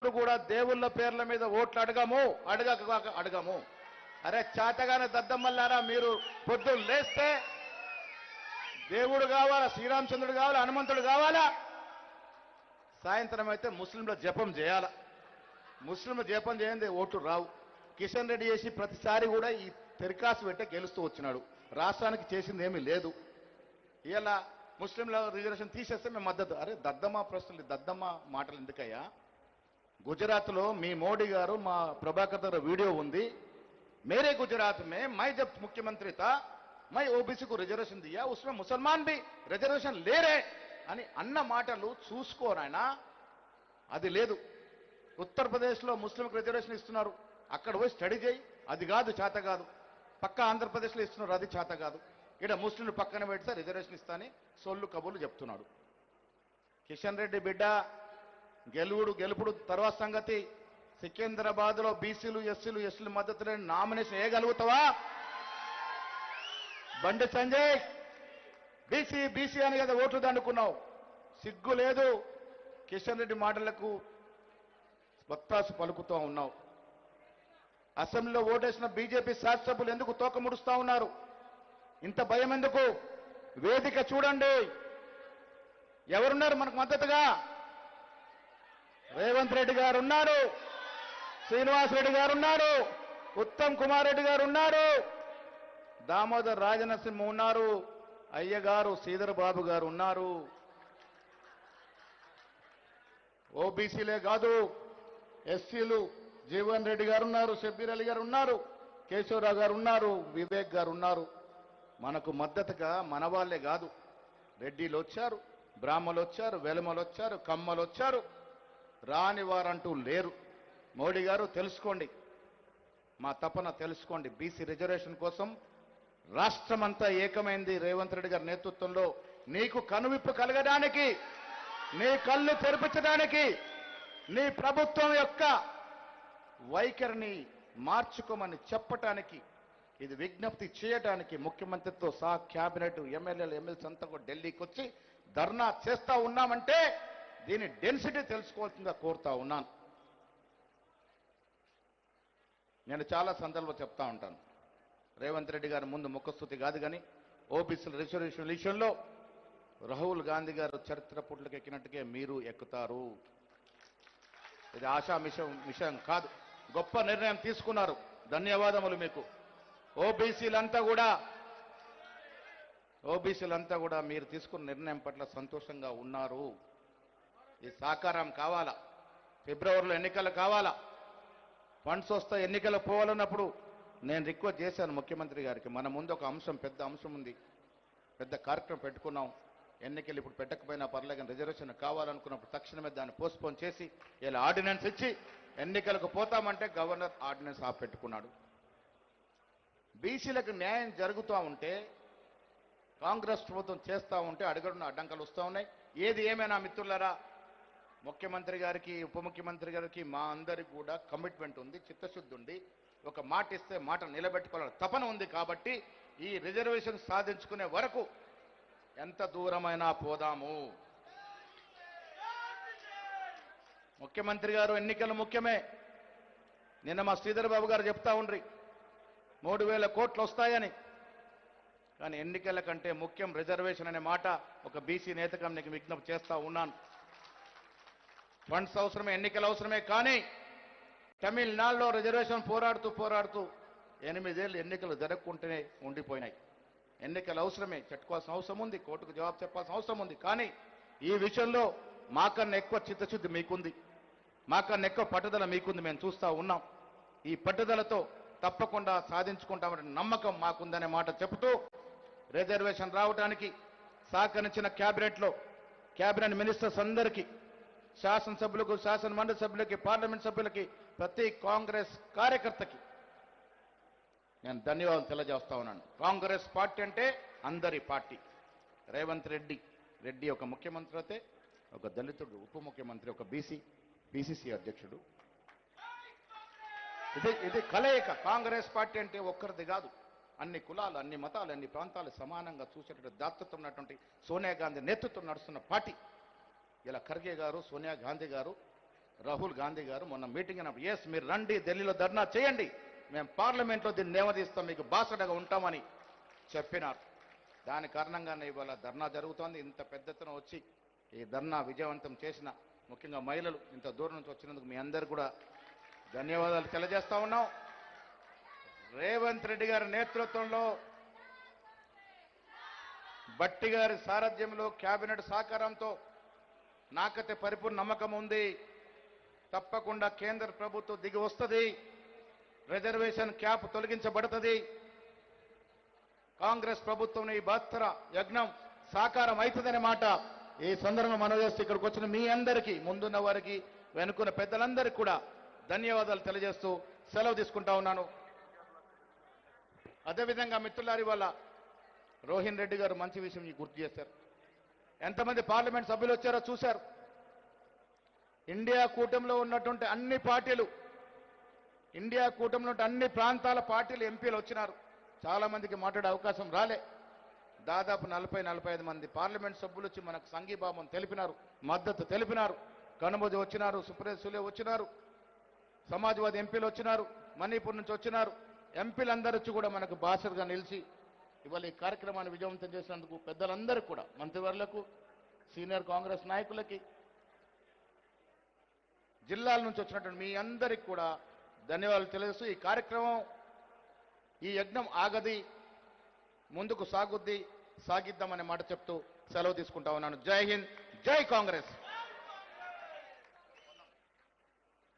పొద్దు కూడా దేవుళ్ళ పేర్ల మీద ఓట్లు అడగము. అరే చాతగానే దద్దమ్మల్లారా, మీరు పొద్దు లేస్తే దేవుడు కావాలా, శ్రీరామచంద్రుడు కావాలా, హనుమంతుడు కావాలా, సాయంత్రం అయితే ముస్లింల జపం చేయాలా. ముస్లింల జపం చేయండి ఓట్లు రావు. కిషన్ రెడ్డి చేసి ప్రతిసారి కూడా ఈ తెరికాసు పెట్టే గెలుస్తూ వచ్చినాడు. రాష్ట్రానికి చేసింది ఏమీ లేదు. ఇలా ముస్లింల రిజర్వేషన్ తీసేస్తే మేము మద్దతు. అరే దద్దమ్మ ప్రశ్నలు, దద్దమ్మ మాటలు ఎందుకయ్యా? గుజరాత్లో మీ మోడీ గారు, మా ప్రభాకర్ గారు వీడియో ఉంది. मेरे गुजरात में मैं जब मुख्यमंत्री था मैं ओबीसी को रिजर्वेशन दिया, उसमें मुसलमान भी रिजर्वेशन ले रहे అని అన్న మాటలు చూసుకోరాయన. అది లేదు. ఉత్తరప్రదేశ్లో ముస్లింలకు రిజర్వేషన్ ఇస్తున్నారు, అక్కడ పోయి స్టడీ చేయి. అది కాదు, చేత కాదు. పక్క ఆంధ్రప్రదేశ్లో ఇస్తున్నారు, అది చేత కాదు. ఇక్కడ ముస్లింలు పక్కన పెడితే రిజర్వేషన్ ఇస్తాని సొల్లు కబుర్లు చెప్తున్నాడు. కిషన్ రెడ్డి బిడ్డ గెలుపుడు తర్వాత సంగతి. సికింద్రాబాద్ లో బీసీలు ఎస్సీలు ఎస్టీల మద్దతు లేని నామినేషన్ వేయగలుగుతావా? బండి సంజయ్ బీసీ అని కదా ఓట్లు దండుకున్నావు, సిగ్గు లేదు. కిషన్ రెడ్డి మాటలకు వత్తాసు పలుకుతూ ఉన్నావు. అసెంబ్లీలో ఓటేసిన బీజేపీ శాసనసభ్యులు ఎందుకు తోక ముడుస్తా ఉన్నారు? ఇంత భయం ఎందుకు? వేదిక చూడండి, ఎవరున్నారు మనకు మద్దతుగా? రేవంత్ రెడ్డి గారు ఉన్నారు, శ్రీనివాస్ రెడ్డి గారు ఉన్నారు, ఉత్తమ్ కుమార్ రెడ్డి గారు ఉన్నారు, దామోదర్ రాజనరసింహ ఉన్నారు, అయ్యగారు శ్రీధర్ బాబు గారు ఉన్నారు. ఓబీసీలే కాదు, ఎస్సీలు జీవన్ రెడ్డి గారు ఉన్నారు, షబ్బీర్ అలీ గారు ఉన్నారు, కేశవరావు గారు ఉన్నారు, వివేక్ గారు ఉన్నారు. మనకు మద్దతుగా మన వాళ్ళే కాదు, రెడ్డిలు వచ్చారు, బ్రాహ్మలు వచ్చారు, వెలమలు వచ్చారు, కమ్మలు వచ్చారు. రాని వారంటూ లేరు. మోడీ గారు తెలుసుకోండి, మా తపన తెలుసుకోండి. బీసీ రిజర్వేషన్ కోసం రాష్ట్రమంతా ఏకమైంది రేవంత్ రెడ్డి గారి నేతృత్వంలో. నీకు కనువిప్పు కలగడానికి, నీ కళ్ళు తెరిపించడానికి, నీ ప్రభుత్వం యొక్క వైఖరిని మార్చుకోమని చెప్పటానికి, ఇది విజ్ఞప్తి చేయడానికి ముఖ్యమంత్రితో సహా క్యాబినెట్ ఎమ్మెల్యేస్ అంతా కూడా ఢిల్లీకి వచ్చి ధర్నా చేస్తా ఉన్నామంటే దీని డెన్సిటీ తెలుసుకోవాల్సిందిగా కోరుతా ఉన్నాను. నేను చాలా సందర్భంలో చెప్తా ఉంటాను, రేవంత్ రెడ్డి గారి ముందు ముఖస్తుతి కాదు కానీ ఓబీసీల రిజర్వేషన్ విషయంలో రాహుల్ గాంధీ గారు చరిత్ర పుట్లకు ఎక్కినట్టుగా మీరు ఎక్కుతారు. ఇది ఆశా విషయం కాదు. గొప్ప నిర్ణయం తీసుకున్నారు, ధన్యవాదములు మీకు. ఓబీసీలంతా కూడా మీరు తీసుకున్న నిర్ణయం పట్ల సంతోషంగా ఉన్నారు. ఇది సాకారం కావాలా? ఫిబ్రవరిలో ఎన్నికలు కావాలా? ఫండ్స్ వస్తే ఎన్నికలు పోవాలన్నప్పుడు నేను రిక్వెస్ట్ చేశాను ముఖ్యమంత్రి గారికి, మన ముందు ఒక పెద్ద అంశం ఉంది, పెద్ద కార్యక్రమం పెట్టుకున్నాం. ఎన్నికలు ఇప్పుడు పెట్టకపోయినా పర్లేదు, రిజర్వేషన్ కావాలనుకున్నప్పుడు తక్షణమే దాన్ని పోస్ట్పోన్ చేసి ఇలా ఆర్డినెన్స్ ఇచ్చి ఎన్నికలకు పోతామంటే గవర్నర్ ఆర్డినెన్స్ పెట్టుకున్నాడు. బీసీలకు న్యాయం జరుగుతూ ఉంటే, కాంగ్రెస్ ప్రభుత్వం చేస్తూ ఉంటే అడుగడున్న అడ్డంకాలు వస్తూ ఉన్నాయి. ఏది ఏమైనా మిత్రులారా, ముఖ్యమంత్రి గారికి, ఉప ముఖ్యమంత్రి గారికి, మా అందరికి కూడా కమిట్మెంట్ ఉంది, చిత్తశుద్ధి ఉంది. ఒక మాట ఇస్తే మాట నిలబెట్టుకోవాలని తపన ఉంది. కాబట్టి ఈ రిజర్వేషన్ సాధించుకునే వరకు ఎంత దూరమైనా పోదాము. ముఖ్యమంత్రి గారు ఎన్నికలు ముఖ్యమే. నిన్న మా శ్రీధర్ బాబు గారు చెప్తా ఉండ్రి 3,000 కోట్లు వస్తాయని. కానీ ఎన్నికల కంటే ముఖ్యం రిజర్వేషన్ అనే మాట ఒక బీసీ నేతగా నీకు విజ్ఞప్తి చేస్తా ఉన్నాను. ఫండ్స్ అవసరమే, ఎన్నికలు అవసరమే. కానీ తమిళనాడులో రిజర్వేషన్ పోరాడుతూ 8 ఏళ్ళు ఎన్నికలు జరగకుంటేనే ఉండిపోయినాయి. ఎన్నికలు అవసరమే, చెట్టుకోవాల్సిన అవసరం ఉంది, కోర్టుకు జవాబు చెప్పాల్సిన అవసరం ఉంది. కానీ ఈ విషయంలో మాకన్నా ఎక్కువ చిత్తశుద్ధి మీకుంది, మాకన్నా ఎక్కువ పట్టుదల మీకుంది, మేము చూస్తూ ఉన్నాం. ఈ పట్టుదలతో తప్పకుండా సాధించుకుంటామనే నమ్మకం మాకుందనే మాట చెబుతూ, రిజర్వేషన్ రావడానికి సహకరించిన క్యాబినెట్ మినిస్టర్స్ అందరికీ, శాసనసభ్యులకు, శాసన మండలి సభ్యులకి, పార్లమెంట్ సభ్యులకి, ప్రతి కాంగ్రెస్ కార్యకర్తకి నేను ధన్యవాదాలు తెలియజేస్తా ఉన్నాను. కాంగ్రెస్ పార్టీ అంటే అందరి పార్టీ. రేవంత్ రెడ్డి ఒక ముఖ్యమంత్రి అయితే, ఒక దళితుడు ఉప ముఖ్యమంత్రి, ఒక బీసీసీ అధ్యక్షుడు. ఇది కలయిక. కాంగ్రెస్ పార్టీ అంటే ఒక్కరిది కాదు, అన్ని కులాలు, అన్ని మతాలు, అన్ని ప్రాంతాలు సమానంగా చూసేటువంటి దాతృత్వం ఉన్నటువంటి సోనియా గాంధీ నేతృత్వం నడుస్తున్న పార్టీ. ఇలా ఖర్గే గారు, సోనియా గాంధీ గారు రాహుల్ గాంధీ గారు మొన్న మీటింగ్ అయినప్పుడు ఎస్ మీరు రండి ఢిల్లీలో ధర్నా చేయండి, మేము పార్లమెంట్లో దీన్ని నిలదీస్తాం, మీకు బాసటగా ఉంటామని చెప్పినారు. దాని కారణంగానే ఇవాళ ధర్నా జరుగుతోంది. ఇంత పెద్ద ఎత్తున వచ్చి ఈ ధర్నా విజయవంతం చేసిన ముఖ్యంగా మహిళలు ఇంత దూరం నుంచి వచ్చినందుకు మీ అందరు కూడా ధన్యవాదాలు తెలియజేస్తా ఉన్నాం. రేవంత్ రెడ్డి గారి నేతృత్వంలో భట్టి గారి సారథ్యంలో కేబినెట్ సహకారంతో నాకైతే పరిపూర్ణ నమ్మకం ఉంది. తప్పకుండా కేంద్ర ప్రభుత్వం దిగి వస్తుంది, రిజర్వేషన్ క్యాప్ తొలగించబడుతుంది, కాంగ్రెస్ ప్రభుత్వం ఈ బహత్తర యజ్ఞం సాకారం అవుతుందనే మాట ఈ సందర్భంగా మనవి చేస్తూ ఇక్కడికి వచ్చిన మీ అందరికీ, ముందున్న వారికి, వెనుకున్న పెద్దలందరికీ కూడా ధన్యవాదాలు తెలియజేస్తూ సెలవు తీసుకుంటా ఉన్నాను. అదేవిధంగా మిత్రులారి వల్ల రోహిన్ రెడ్డి గారు మంచి విషయం మీకు గుర్తు చేశారు. ఎంతమంది పార్లమెంట్ సభ్యులు వచ్చారో చూశారు. ఇండియా కూటమిలో ఉన్నటువంటి అన్ని పార్టీలు, ఇండియా కూటమిలో అన్ని ప్రాంతాల పార్టీలు ఎంపీలు వచ్చినారు. చాలా మందికి మాట్లాడే అవకాశం రాలే. దాదాపు 40-45 మంది పార్లమెంట్ సభ్యులు వచ్చి మనకు సంఘీభావం తెలిపినారు, మద్దతు తెలిపినారు. కనుమోది వచ్చినారు, సుప్రీం సులే వచ్చినారు, సమాజ్వాదీ ఎంపీలు వచ్చినారు, మణిపూర్ నుంచి వచ్చినారు. ఎంపీలందరూ వచ్చి కూడా మనకు బాసటగా నిలిచి ఇవాళ ఈ కార్యక్రమాన్ని విజయవంతం చేసినందుకు పెద్దలందరికీ కూడా, మంత్రివర్లకు, సీనియర్ కాంగ్రెస్ నాయకులకి, జిల్లాల నుంచి వచ్చినటువంటి మీ అందరికీ కూడా ధన్యవాదాలు తెలియజేస్తూ ఈ కార్యక్రమం, ఈ యజ్ఞం ఆగది, ముందుకు సాగుద్ది, సాగిద్దామనే మాట చెప్తూ సెలవు తీసుకుంటా ఉన్నాను. జై హింద్, జై కాంగ్రెస్.